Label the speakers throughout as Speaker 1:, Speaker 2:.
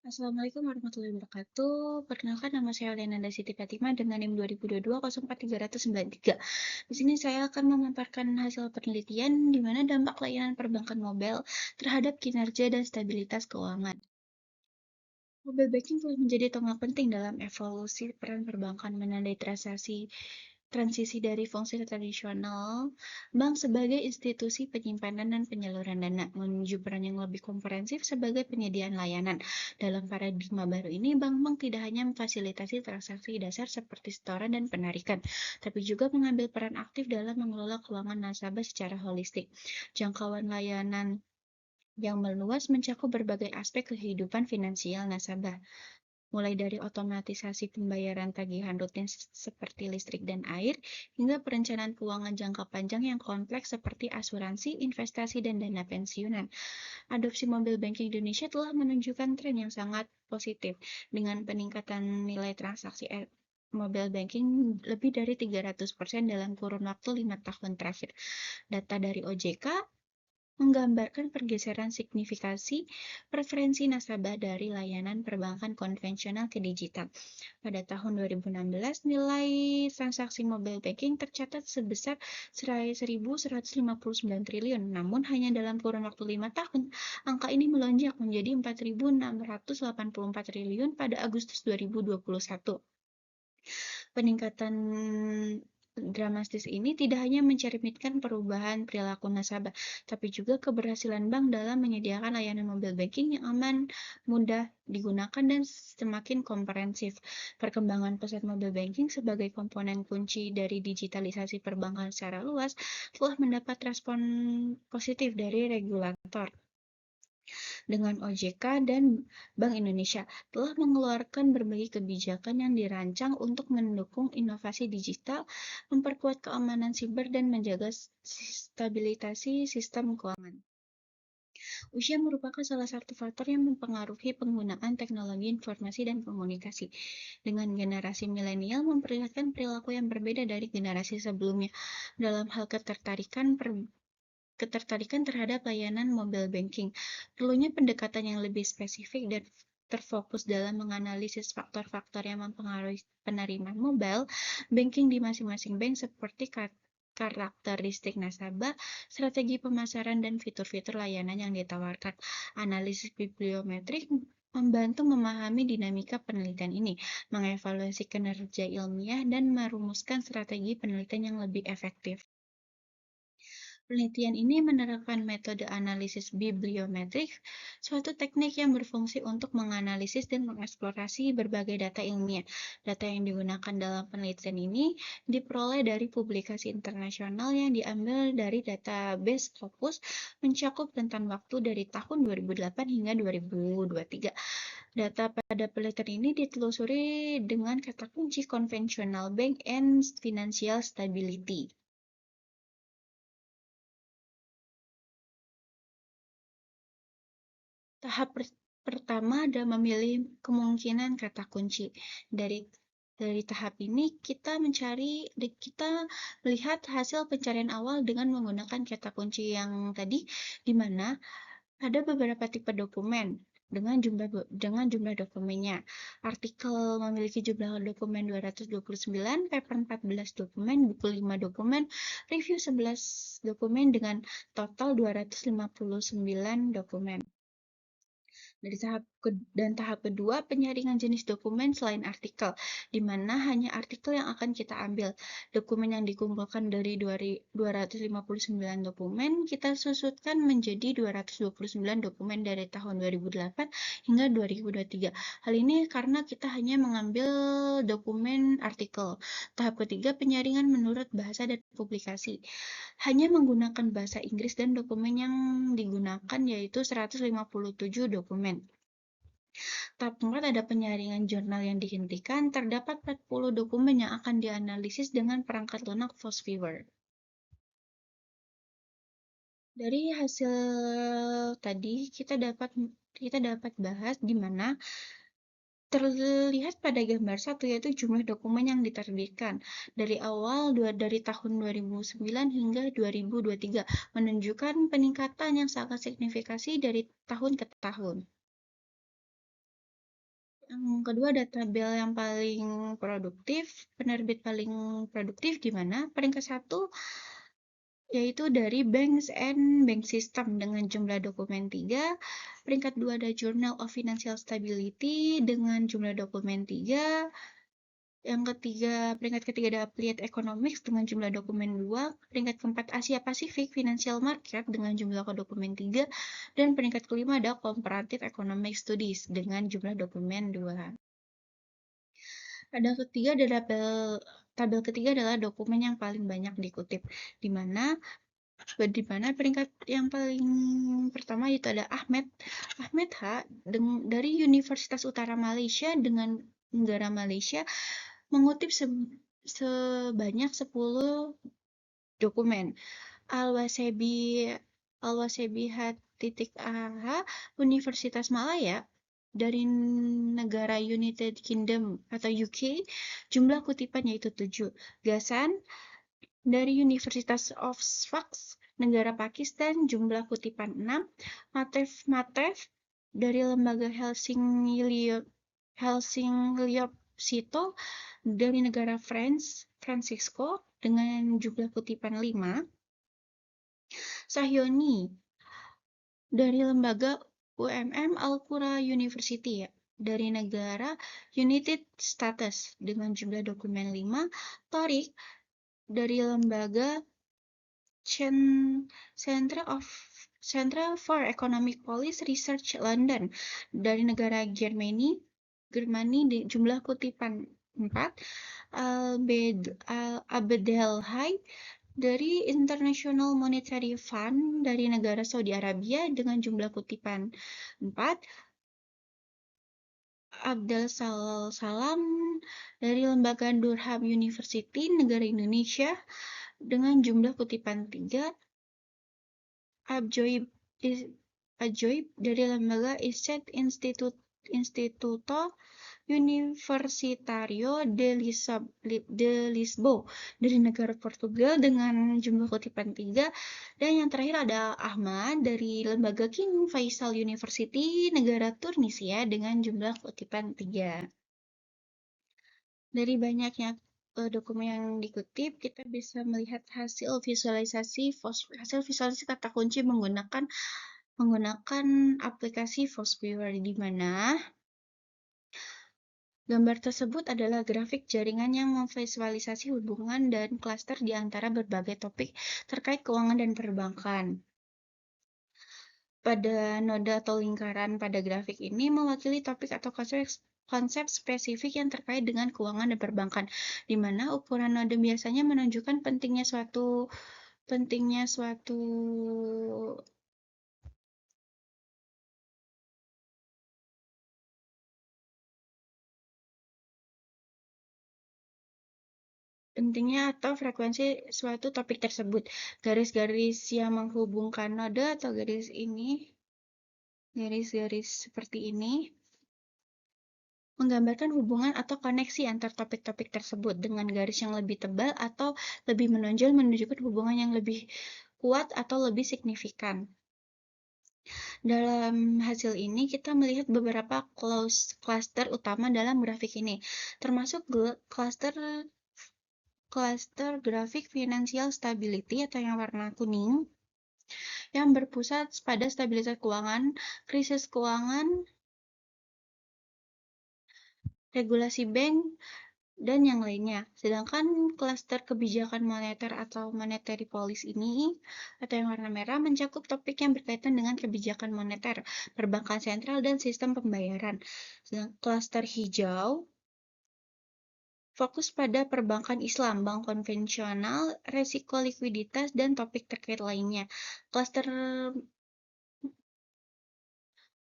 Speaker 1: Assalamualaikum warahmatullahi wabarakatuh. Perkenalkan nama saya Lenanda Siti Fatima dengan NIM 2022-04393. Di sini saya akan memaparkan hasil penelitian di mana dampak layanan perbankan mobile terhadap kinerja dan stabilitas keuangan. Mobile banking telah menjadi tonggak penting dalam evolusi peran perbankan menandai transisi dari fungsi tradisional bank sebagai institusi penyimpanan dan penyaluran dana menuju peran yang lebih komprehensif sebagai penyediaan layanan. Dalam paradigma baru ini, bank-bank tidak hanya memfasilitasi transaksi dasar seperti setoran dan penarikan, tapi juga mengambil peran aktif dalam mengelola keuangan nasabah secara holistik. Jangkauan layanan yang meluas mencakup berbagai aspek kehidupan finansial nasabah, mulai dari otomatisasi pembayaran tagihan rutin seperti listrik dan air, hingga perencanaan keuangan jangka panjang yang kompleks seperti asuransi, investasi, dan dana pensiunan. Adopsi mobile banking di Indonesia telah menunjukkan tren yang sangat positif, dengan peningkatan nilai transaksi mobile banking lebih dari 300% dalam kurun waktu 5 tahun terakhir. Data dari OJK menggambarkan pergeseran signifikasi preferensi nasabah dari layanan perbankan konvensional ke digital. Pada tahun 2016, nilai transaksi mobile banking tercatat sebesar 1.159 triliun, namun hanya dalam kurun waktu 5 tahun, angka ini melonjak menjadi 4.684 triliun pada Agustus 2021. Peningkatan dramatis ini tidak hanya mencerminkan perubahan perilaku nasabah, tapi juga keberhasilan bank dalam menyediakan layanan mobile banking yang aman, mudah digunakan, dan semakin komprehensif. Perkembangan pesat mobile banking sebagai komponen kunci dari digitalisasi perbankan secara luas telah mendapat respon positif dari regulator, dengan OJK dan Bank Indonesia telah mengeluarkan berbagai kebijakan yang dirancang untuk mendukung inovasi digital, memperkuat keamanan siber, dan menjaga stabilitas sistem keuangan. Usia merupakan salah satu faktor yang mempengaruhi penggunaan teknologi informasi dan komunikasi. Dengan generasi milenial memperlihatkan perilaku yang berbeda dari generasi sebelumnya dalam hal ketertarikan terhadap layanan mobile banking. Perlunya pendekatan yang lebih spesifik dan terfokus dalam menganalisis faktor-faktor yang mempengaruhi penerimaan mobile banking di masing-masing bank seperti karakteristik nasabah, strategi pemasaran, dan fitur-fitur layanan yang ditawarkan. Analisis bibliometrik membantu memahami dinamika penelitian ini, mengevaluasi kinerja ilmiah, dan merumuskan strategi penelitian yang lebih efektif. Penelitian ini menerapkan metode analisis bibliometrik, suatu teknik yang berfungsi untuk menganalisis dan mengeksplorasi berbagai data ilmiah. Data yang digunakan dalam penelitian ini diperoleh dari publikasi internasional yang diambil dari database Scopus, mencakup rentan waktu dari tahun 2008 hingga 2023. Data pada penelitian ini ditelusuri dengan kata kunci conventional bank and financial stability. Tahap pertama adalah memilih kemungkinan kata kunci. Dari tahap ini kita melihat hasil pencarian awal dengan menggunakan kata kunci yang tadi, di mana ada beberapa tipe dokumen dengan jumlah dokumennya. Artikel memiliki jumlah dokumen 229, paper 14 dokumen, buku 5 dokumen, review 11 dokumen dengan total 259 dokumen. Tahap kedua, penyaringan jenis dokumen selain artikel, di mana hanya artikel yang akan kita ambil. Dokumen yang dikumpulkan dari 259 dokumen, kita susutkan menjadi 229 dokumen dari tahun 2008 hingga 2023. Hal ini karena kita hanya mengambil dokumen artikel. Tahap ketiga, penyaringan menurut bahasa dan publikasi. Hanya menggunakan bahasa Inggris, dan dokumen yang digunakan yaitu 157 dokumen. Tahap 4 ada penyaringan jurnal yang dihentikan. Terdapat 40 dokumen yang akan dianalisis dengan perangkat lunak Fosviewer. Dari hasil tadi kita dapat bahas di mana terlihat pada gambar 1, yaitu jumlah dokumen yang diterbitkan dari tahun 2009 hingga 2023, menunjukkan peningkatan yang sangat signifikasi dari tahun ke tahun. Yang kedua ada tabel yang paling produktif, penerbit paling produktif gimana? Peringkat satu yaitu dari Banks and Bank System dengan jumlah dokumen 3. Peringkat 2 ada Journal of Financial Stability dengan jumlah dokumen 3. Peringkat ketiga ada Applied Economics dengan jumlah dokumen 2. Peringkat keempat Asia Pacific Financial Market dengan jumlah dokumen 3. Dan peringkat kelima ada Comparative Economic Studies dengan jumlah dokumen 2. Ada tabel ketiga adalah dokumen yang paling banyak dikutip, di mana peringkat yang paling pertama itu ada Ahmed H dari Universitas Utara Malaysia dengan negara Malaysia mengutip sebanyak 10 dokumen. Al-Wasebi Universitas Malaya dari negara United Kingdom atau UK, jumlah kutipan yaitu 7. Gasan dari Universitas of Sfax, negara Pakistan, jumlah kutipan 6. Matev dari lembaga Helsinglyopsito dari negara Francisco dengan jumlah kutipan 5. Sahyoni dari lembaga Al-Qura University dari negara United States dengan jumlah dokumen 5. Torik dari lembaga Centre for Economic Policy Research London dari negara Germany di jumlah kutipan 4. Abdelhai dari International Monetary Fund dari negara Saudi Arabia dengan jumlah kutipan 4. Abdel Salam dari lembaga Durham University negara Indonesia dengan jumlah kutipan 3. Ajoib dari lembaga Instituto Universitario de Lisboa dari negara Portugal dengan jumlah kutipan 3. Dan yang terakhir ada Ahmad dari lembaga King Faisal University negara Tunisia dengan jumlah kutipan 3. Dari banyaknya dokumen yang dikutip, kita bisa melihat hasil visualisasi kata kunci menggunakan aplikasi Foursquare, di mana gambar tersebut adalah grafik jaringan yang memvisualisasi hubungan dan klaster di antara berbagai topik terkait keuangan dan perbankan. Pada noda atau lingkaran pada grafik ini mewakili topik atau konsep spesifik yang terkait dengan keuangan dan perbankan, di mana ukuran node biasanya menunjukkan pentingnya suatu atau frekuensi suatu topik tersebut. Garis-garis yang menghubungkan node atau garis-garis seperti ini menggambarkan hubungan atau koneksi antar topik-topik tersebut, dengan garis yang lebih tebal atau lebih menonjol menunjukkan hubungan yang lebih kuat atau lebih signifikan. Dalam hasil ini, kita melihat beberapa cluster utama dalam grafik ini, termasuk cluster grafik financial stability atau yang warna kuning, yang berpusat pada stabilitas keuangan, krisis keuangan, regulasi bank, dan yang lainnya. Sedangkan klaster kebijakan moneter atau monetary policy ini, atau yang warna merah, mencakup topik yang berkaitan dengan kebijakan moneter, perbankan sentral, dan sistem pembayaran. Sedangkan klaster hijau fokus pada perbankan Islam, bank konvensional, resiko likuiditas, dan topik terkait lainnya.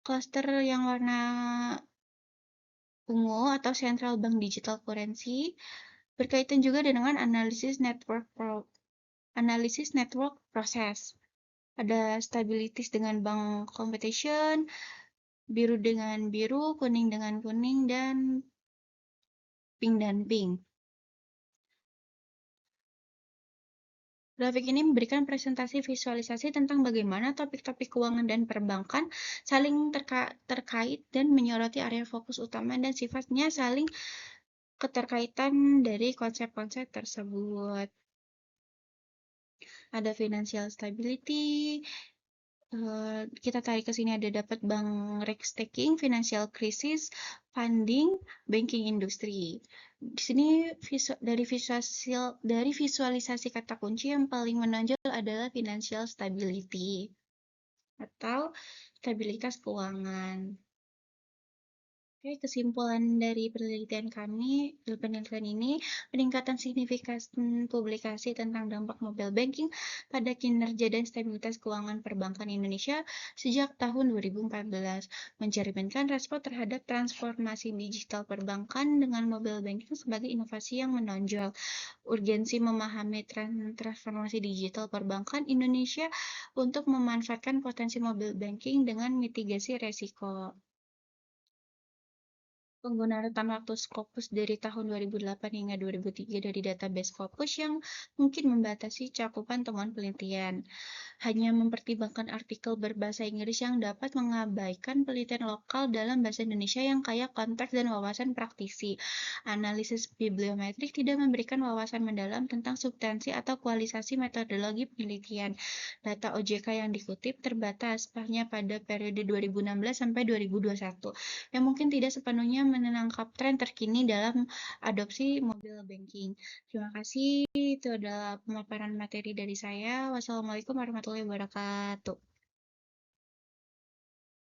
Speaker 1: Klaster yang warna ungu atau Central Bank Digital Currency berkaitan juga dengan analisis network proses. Ada stabilitas dengan bank competition, biru dengan biru, kuning dengan kuning, dan pink dan pink. Grafik ini memberikan presentasi visualisasi tentang bagaimana topik-topik keuangan dan perbankan saling terkait dan menyoroti area fokus utama dan sifatnya saling keterkaitan dari konsep-konsep tersebut. Ada financial stability, kita tarik ke sini ada dapat bank restaking, financial crisis, funding, banking industry. Di sini dari visualisasi kata kunci yang paling menonjol adalah financial stability atau stabilitas keuangan. Oke, kesimpulan dari penelitian ini, peningkatan signifikan publikasi tentang dampak mobile banking pada kinerja dan stabilitas keuangan perbankan Indonesia sejak tahun 2014, mencerminkan respon terhadap transformasi digital perbankan dengan mobile banking sebagai inovasi yang menonjol. Urgensi memahami transformasi digital perbankan Indonesia untuk memanfaatkan potensi mobile banking dengan mitigasi resiko. Penggunaan rentan waktu Scopus dari tahun 2008 hingga 2003 dari database Scopus yang mungkin membatasi cakupan temuan penelitian. Hanya mempertimbangkan artikel berbahasa Inggris yang dapat mengabaikan penelitian lokal dalam bahasa Indonesia yang kaya konteks dan wawasan praktisi. Analisis bibliometrik tidak memberikan wawasan mendalam tentang substansi atau kualitasasi metodologi penelitian. Data OJK yang dikutip terbatas hanya pada periode 2016 sampai 2021, yang mungkin tidak sepenuhnya menangkap tren terkini dalam adopsi mobile banking. Terima kasih. Itu adalah pemaparan materi dari saya. Wassalamualaikum warahmatullahi wabarakatuh.